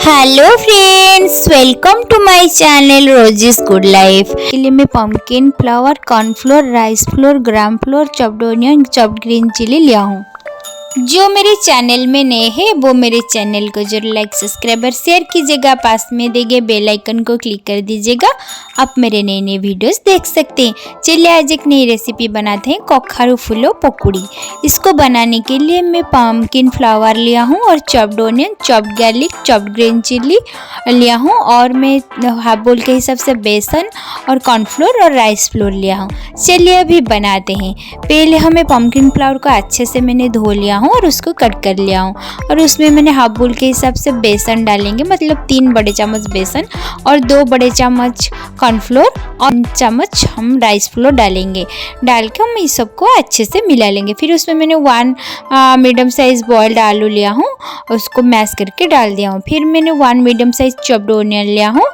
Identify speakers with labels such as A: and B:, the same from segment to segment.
A: Hello friends, welcome to my channel Rosie's good life. के लिए मैं pumpkin flower, cornflour, rice flour, gram flour, chopped onion, chopped green chilli लिया हूँ। जो मेरे चैनल में नए हैं वो मेरे चैनल को जरूर लाइक, सब्सक्राइब और शेयर कीजिएगा। पास में दिए बेल आइकन को क्लिक कर दीजिएगा। आप मेरे नए नए वीडियोस देख सकते हैं। चलिए आज एक नई रेसिपी बनाते हैं, कखारू फूलो पकौड़ी। इसको बनाने के लिए मैं पम्पकिन फ्लावर लिया हूँ और chopped onion, chopped garlic, chopped green chilli लिया हूँ और मैं हाफ बोल के हिसाब से बेसन और कॉर्नफ्लोर और राइस फ्लोर लिया हूँ। चलिए अभी बनाते हैं। पहले हमें पम्पकिन फ्लावर को अच्छे से मैंने धो लिया हूँ और उसको कट कर लिया हूँ और उसमें मैंने हाफ बोल के हिसाब से बेसन डालेंगे, मतलब 3 बड़े चम्मच बेसन और 2 बड़े चम्मच कॉर्नफ्लोर और चम्मच हम राइस फ्लोर डालेंगे। डाल के हम इस सबको अच्छे से मिला लेंगे। फिर उसमें मैंने 1 मीडियम साइज़ बॉइल्ड आलू लिया हूँ, उसको मैश करके डाल दिया हूँ। फिर मैंने 1 मीडियम साइज़ चॉप्ड ऑनियन लिया हूँ,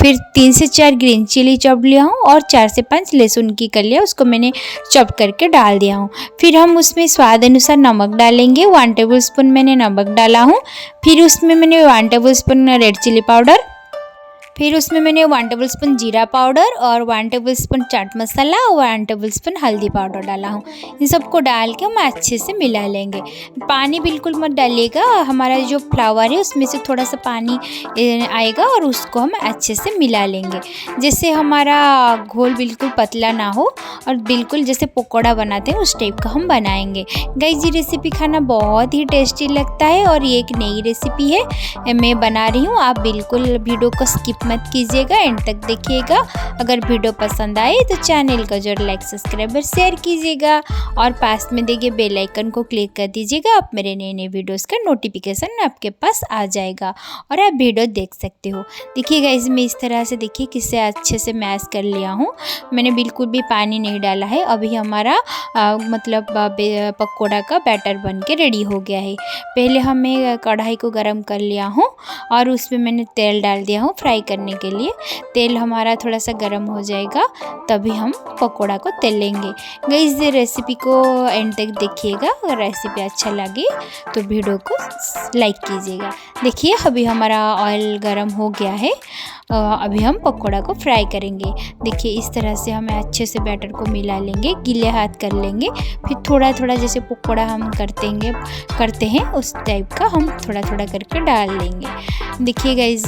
A: फिर 3 से 4 ग्रीन चिली चॉप्ड लिया हूँ और 4 से 5 लहसुन की कलियाँ उसको मैंने चॉप करके डाल दिया हूँ। फिर हम उसमें स्वाद अनुसार नमक डालेंगे। 1 टेबल स्पून मैंने नमक डाला हूँ। फिर उसमें मैंने 1 table spoon red chilli powder, फिर उसमें मैंने 1 टेबल स्पून जीरा पाउडर और 1 टेबल स्पून चाट मसाला और 1 टेबल स्पून हल्दी पाउडर डाला हूँ। इन सबको डाल के हम अच्छे से मिला लेंगे। पानी बिल्कुल मत डालिएगा, हमारा जो फ्लावर है उसमें से थोड़ा सा पानी आएगा और उसको हम अच्छे से मिला लेंगे। जैसे हमारा घोल बिल्कुल पतला ना हो और बिल्कुल जैसे पकौड़ा बनाते हैं उस टाइप का हम बनाएंगे। गाइस, ये रेसिपी खाना बहुत ही टेस्टी लगता है और ये एक नई रेसिपी है मैं बना रही हूँ। आप बिल्कुल वीडियो को स्किप मत कीजिएगा, एंड तक देखिएगा। अगर वीडियो पसंद आए तो चैनल को जरूर लाइक, सब्सक्राइब और शेयर कीजिएगा और पास में देखिए बेल आइकन को क्लिक कर दीजिएगा। आप मेरे नए नए वीडियोस का नोटिफिकेशन आपके पास आ जाएगा और आप वीडियो देख सकते हो। देखिएगा इसमें इस तरह से देखिए किससे अच्छे से मैश कर लिया हूँ। मैंने बिल्कुल भी पानी नहीं डाला है। अभी हमारा मतलब पकौड़ा का बैटर बन के रेडी हो गया है। पहले हमें कढ़ाई को गर्म कर लिया हूँ और उसमें मैंने तेल डाल दिया हूँ फ्राई करने के लिए। तेल हमारा थोड़ा सा गर्म हो जाएगा तभी हम पकौड़ा को तलेंगे। गाइस, इस रेसिपी को एंड तक देखिएगा। अगर रेसिपी अच्छा लगे तो वीडियो को लाइक कीजिएगा। देखिए अभी हमारा ऑयल गर्म हो गया है। अभी हम पकौड़ा को फ्राई करेंगे। देखिए इस तरह से हमें अच्छे से बैटर को मिला लेंगे, गीले हाथ कर लेंगे। फिर थोड़ा थोड़ा जैसे पकौड़ा हम करते हैं उस टाइप का हम थोड़ा थोड़ा करके डाल लेंगे। देखिए गाइस,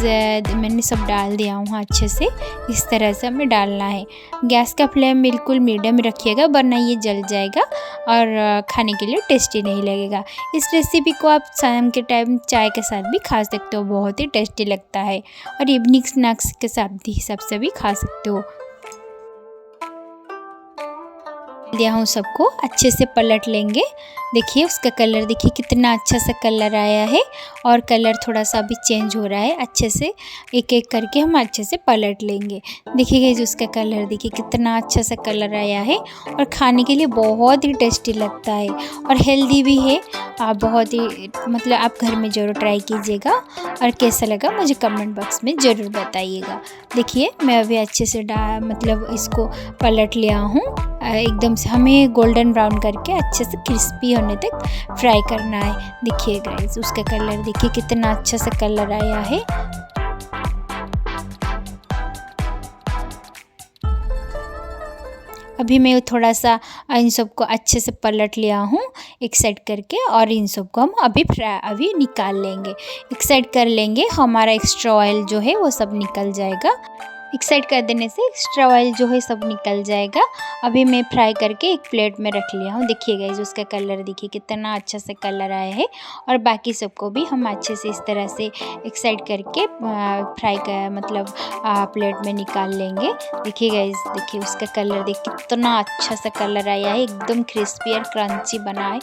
A: मैंने सब डाल दिया हूँ अच्छे से। इस तरह से हमें डालना है। गैस का फ्लेम बिल्कुल मीडियम रखिएगा वरना ये जल जाएगा और खाने के लिए टेस्टी नहीं लगेगा। इस रेसिपी को आप शाम के टाइम चाय के साथ भी खा सकते हो, बहुत ही टेस्टी लगता है और इवनिंग स्नैक्स के साथ हिसाब से भी खा सकते हो। दिया हूँ सबको अच्छे से पलट लेंगे। देखिए उसका कलर देखिए कितना अच्छा सा कलर आया है और कलर थोड़ा सा अभी चेंज हो रहा है। अच्छे से एक एक करके हम अच्छे से पलट लेंगे। देखिए जो उसका कलर देखिए कितना अच्छा सा कलर आया है और खाने के लिए बहुत ही टेस्टी लगता है और हेल्दी भी है। आप बहुत ही मतलब आप घर में ज़रूर ट्राई कीजिएगा और कैसा लगा मुझे कमेंट बॉक्स में ज़रूर बताइएगा। देखिए मैं अभी अच्छे से मतलब इसको पलट लिया हूँ। एकदम से हमें गोल्डन ब्राउन करके अच्छे से क्रिस्पी होने तक फ्राई करना है। देखिए गाइस उसका कलर देखिए कितना अच्छा सा कलर आया है। अभी मैं थोड़ा सा इन सबको अच्छे से पलट लिया हूँ एक साइड करके और इन सबको हम अभी निकाल लेंगे। एक साइड कर लेंगे, हमारा एक्स्ट्रा ऑयल जो है वो सब निकल जाएगा। एक साइड कर देने से एक्स्ट्रा ऑयल जो है सब निकल जाएगा। अभी मैं फ्राई करके एक प्लेट में रख लिया हूँ। देखिए गाइस उसका कलर देखिए कितना अच्छा से कलर आया है और बाकी सबको भी हम अच्छे से इस तरह से एक साइड करके फ्राई कर मतलब प्लेट में निकाल लेंगे। देखिए गाइस देखिए उसका कलर देखिए कितना अच्छा सा कलर आया है, एकदम क्रिस्पी और क्रंची बना है,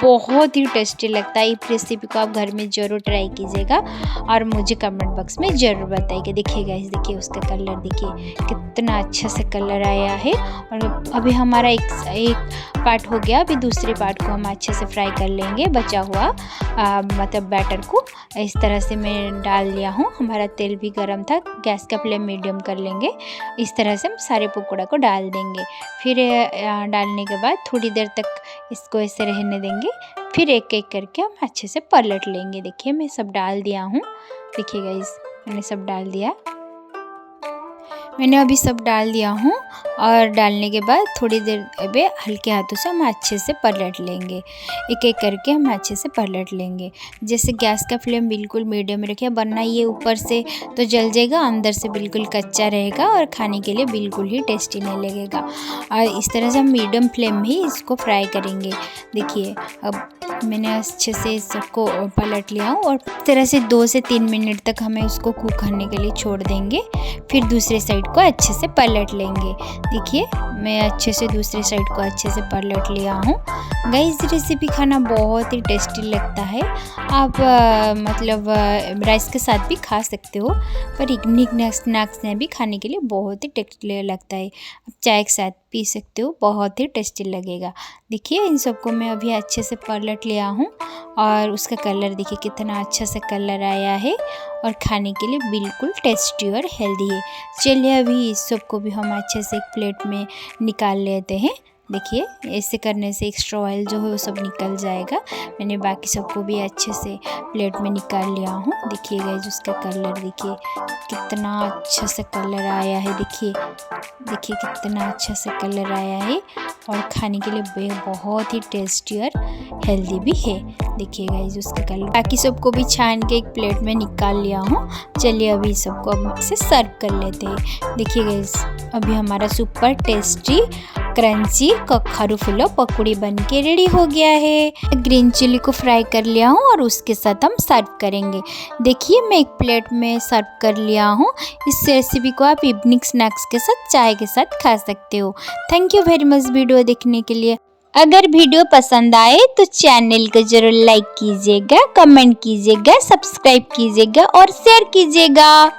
A: बहुत ही टेस्टी लगता है। इस रेसिपी को आप घर में ज़रूर ट्राई कीजिएगा और मुझे कमेंट बॉक्स में ज़रूर बताइएगा। देखिए गाइस देखिए उसका कलर देखिए कितना अच्छा से कलर आया है और अभी हमारा एक पार्ट हो गया। अभी दूसरे पार्ट को हम अच्छे से फ्राई कर लेंगे। बचा हुआ मतलब बैटर को इस तरह से मैं डाल लिया हूँ। हमारा तेल भी गर्म था, गैस का फ्लेम मीडियम कर लेंगे। इस तरह से हम सारे पकौड़ा को डाल देंगे। फिर डालने के बाद थोड़ी देर तक इसको ऐसे रहने देंगे। फिर एक एक करके हम अच्छे से पलट लेंगे। देखिए मैं सब डाल दिया हूँ। देखिए गाइस मैंने सब डाल दिया। मैंने अभी सब डाल दिया हूँ और डालने के बाद थोड़ी देर अभी हल्के हाथों से हम अच्छे से पलट लेंगे। एक एक करके हम अच्छे से पलट लेंगे। जैसे गैस का फ्लेम बिल्कुल मीडियम रखें, वरना ये ऊपर से तो जल जाएगा, अंदर से बिल्कुल कच्चा रहेगा और खाने के लिए बिल्कुल ही टेस्टी नहीं लगेगा। और इस तरह से हम मीडियम फ्लेम में ही इसको फ्राई करेंगे। देखिए अब मैंने अच्छे से सबको पलट लिया हूँ और इस तरह से 2 से 3 मिनट तक हमें उसको कुक करने के लिए छोड़ देंगे। फिर दूसरे साइड को अच्छे से पलट लेंगे। देखिए मैं अच्छे से दूसरे साइड को अच्छे से पलट लिया हूँ। गाइस रेसिपी खाना बहुत ही टेस्टी लगता है। आप मतलब राइस के साथ भी खा सकते हो, पर इवनिंग स्नैक्स में भी खाने के लिए बहुत ही टेस्टी लगता है। आप चाय के साथ पी सकते हो, बहुत ही टेस्टी लगेगा। देखिए इन सबको मैं अभी अच्छे से पलट लिया हूँ और उसका कलर देखिए कितना अच्छा सा कलर आया है और खाने के लिए बिल्कुल टेस्टी और हेल्दी है। चलिए अभी इस सबको भी हम अच्छे से एक प्लेट में निकाल लेते हैं। देखिए ऐसे करने से एक्स्ट्रा ऑयल जो है वो सब निकल जाएगा। मैंने बाकी सबको भी अच्छे से प्लेट में निकाल लिया हूँ। देखिए गाइस उसका कलर देखिए कितना अच्छा सा कलर आया है। देखिए कितना अच्छा सा कलर आया है और खाने के लिए बहुत ही टेस्टी और हेल्दी भी है। देखिए गाइस उसका कलर। बाकी सबको भी छान के एक प्लेट में निकाल लिया हूँ। चलिए अभी सबको अब से सर्व कर लेते हैं। देखिए गाइस अभी हमारा सुपर टेस्टी क्रंची कखारू फूलो पकौड़ी बन के रेडी हो गया है। ग्रीन चिली को फ्राई कर लिया हूँ और उसके साथ हम सर्व करेंगे। देखिए मैं एक प्लेट में सर्व कर लिया हूँ। इस रेसिपी को आप इवनिंग स्नैक्स के साथ चाय के साथ खा सकते हो। Thank you very much video देखने के लिए। अगर वीडियो पसंद आए तो चैनल को जरूर लाइक कीजिएगा, कमेंट कीजिएगा, सब्सक्राइब कीजिएगा और शेयर कीजिएगा।